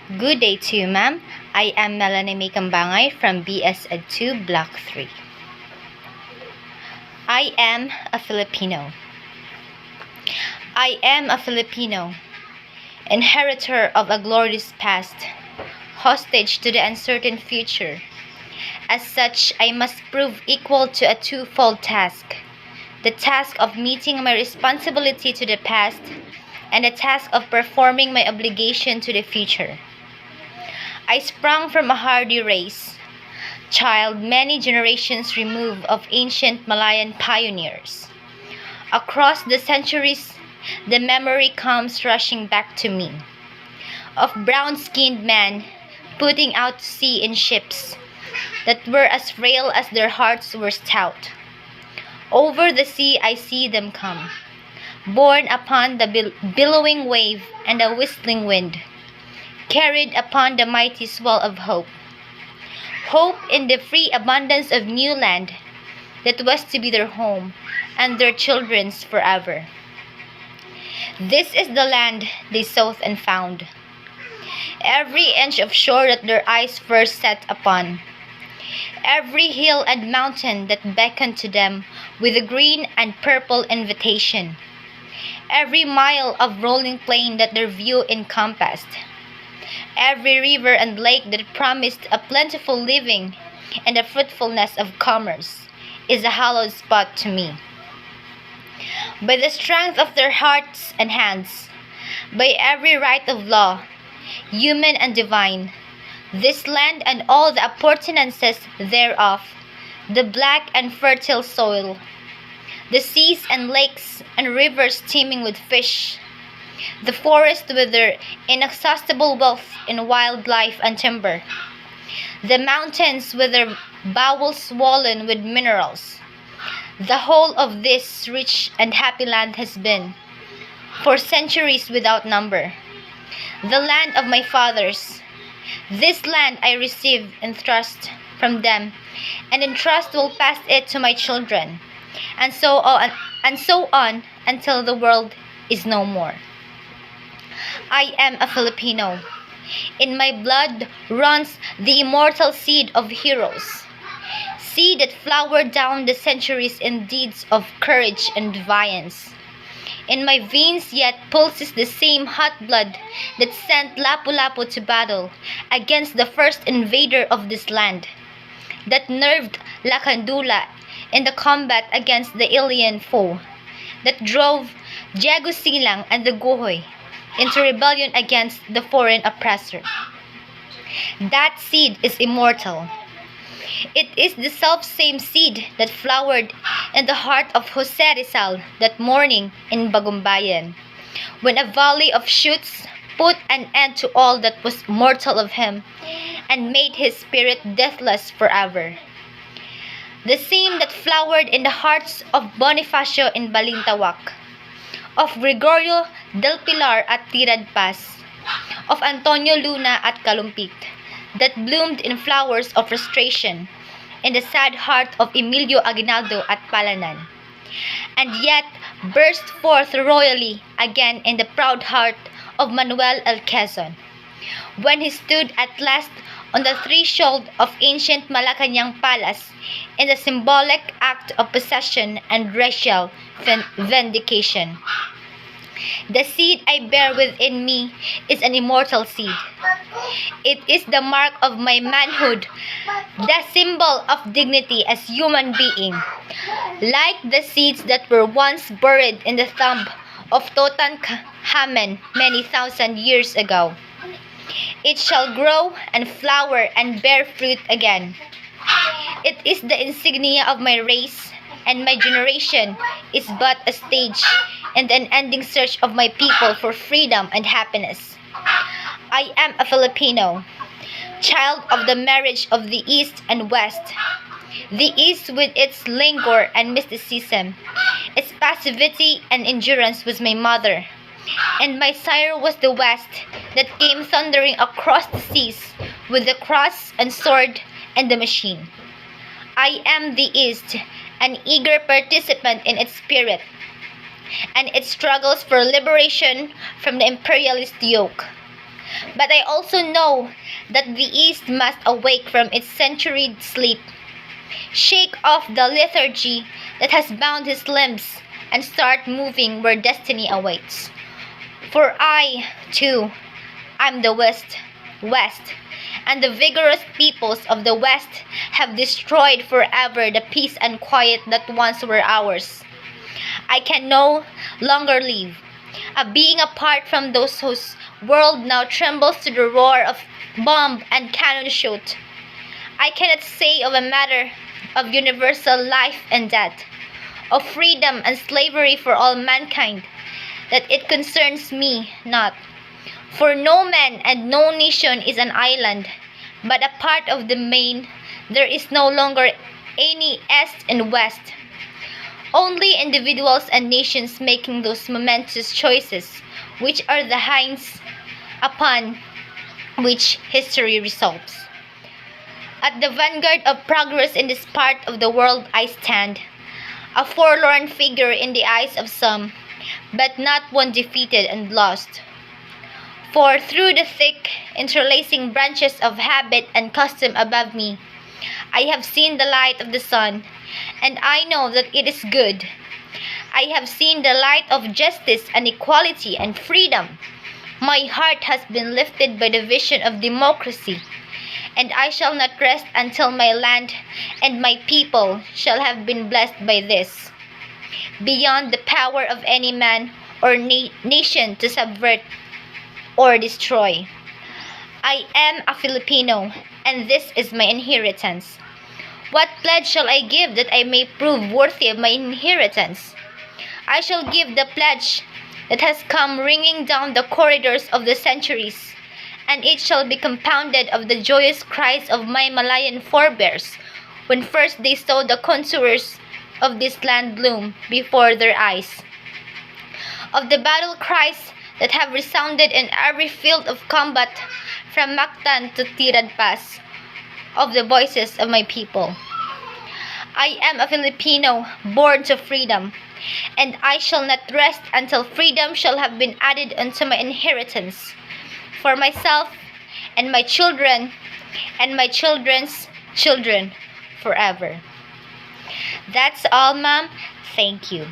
Good day to you, ma'am. I am Melanie May from BS Ed 2, Block 3. I am a Filipino. I am a Filipino, inheritor of a glorious past, hostage to the uncertain future. As such, I must prove equal to a twofold task: the task of meeting my responsibility to the past, and the task of performing my obligation to the future. I sprung from a hardy race, child many generations removed of ancient Malayan pioneers. Across the centuries, the memory comes rushing back to me of brown-skinned men putting out to sea in ships that were as frail as their hearts were stout. Over the sea I see them come, borne upon the billowing wave and the whistling wind, carried upon the mighty swell of hope. Hope in the free abundance of new land that was to be their home and their children's forever. This is the land they sought and found, every inch of shore that their eyes first set upon, every hill and mountain that beckoned to them with a green and purple invitation, every mile of rolling plain that their view encompassed, every river and lake that promised a plentiful living and the fruitfulness of commerce, is a hallowed spot to me. By the strength of their hearts and hands, by every right of law, human and divine, this land and all the appurtenances thereof, the black and fertile soil, the seas and lakes and rivers teeming with fish, the forest with their inexhaustible wealth in wildlife and timber, the mountains with their bowels swollen with minerals. The whole of this rich and happy land has been, for centuries without number, the land of my fathers. This land I receive in trust from them, and in trust will pass it to my children, and so on until the world is no more. I am a Filipino. In my blood runs the immortal seed of heroes, seed that flowered down the centuries in deeds of courage and defiance. In my veins yet pulses the same hot blood that sent Lapu-Lapu to battle against the first invader of this land, that nerved Lakandula in the combat against the alien foe, that drove Jagusilang and the Gohoy into rebellion against the foreign oppressor. That seed is immortal. It is the self-same seed that flowered in the heart of Jose Rizal that morning in Bagumbayan, when a volley of shoots put an end to all that was mortal of him and made his spirit deathless forever. The same that flowered in the hearts of Bonifacio in Balintawak, of Gregorio del Pilar at Tirad Pass, of Antonio Luna at Kalumpit, that bloomed in flowers of frustration in the sad heart of Emilio Aguinaldo at Palanan, and yet burst forth royally again in the proud heart of Manuel L. Quezon, when he stood at last on the threshold of ancient Malacañang Palace in the symbolic act of possession and racial vindication. The seed I bear within me is an immortal seed. It is the mark of my manhood, the symbol of dignity as human being. Like the seeds that were once buried in the thumb of Tutankhamen many thousand years ago, it shall grow and flower and bear fruit again. It is the insignia of my race, and my generation is but a stage in the unending search of my people for freedom and happiness. I am a Filipino, child of the marriage of the East and West. The East with its languor and mysticism, its passivity and endurance was my mother, and my sire was the West that came thundering across the seas with the cross and sword and the machine. I am the East, an eager participant in its spirit and its struggles for liberation from the imperialist yoke. But I also know that the East must awake from its centuried sleep, shake off the lethargy that has bound his limbs, and start moving where destiny awaits. For I, too, am the West, and the vigorous peoples of the West have destroyed forever the peace and quiet that once were ours. I can no longer live, a being apart from those whose world now trembles to the roar of bomb and cannon shoot. I cannot say of a matter of universal life and death, of freedom and slavery for all mankind, that it concerns me not. For no man and no nation is an island, but a part of the main. There is no longer any East and West. Only individuals and nations making those momentous choices, which are the hinds upon which history resolves. At the vanguard of progress in this part of the world I stand, a forlorn figure in the eyes of some, but not one defeated and lost. For through the thick, interlacing branches of habit and custom above me, I have seen the light of the sun, and I know that it is good. I have seen the light of justice and equality and freedom. My heart has been lifted by the vision of democracy, and I shall not rest until my land and my people shall have been blessed by this, beyond the power of any man or nation to subvert or destroy. I am a Filipino, and this is my inheritance. What pledge shall I give that I may prove worthy of my inheritance? I shall give the pledge that has come ringing down the corridors of the centuries, and it shall be compounded of the joyous cries of my Malayan forebears when first they saw the contours of this land bloom before their eyes, of the battle cries that have resounded in every field of combat from Mactan to Tirad Pass, of the voices of my people. I am a Filipino born to freedom, and I shall not rest until freedom shall have been added unto my inheritance, for myself and my children and my children's children forever. That's all, ma'am. Thank you.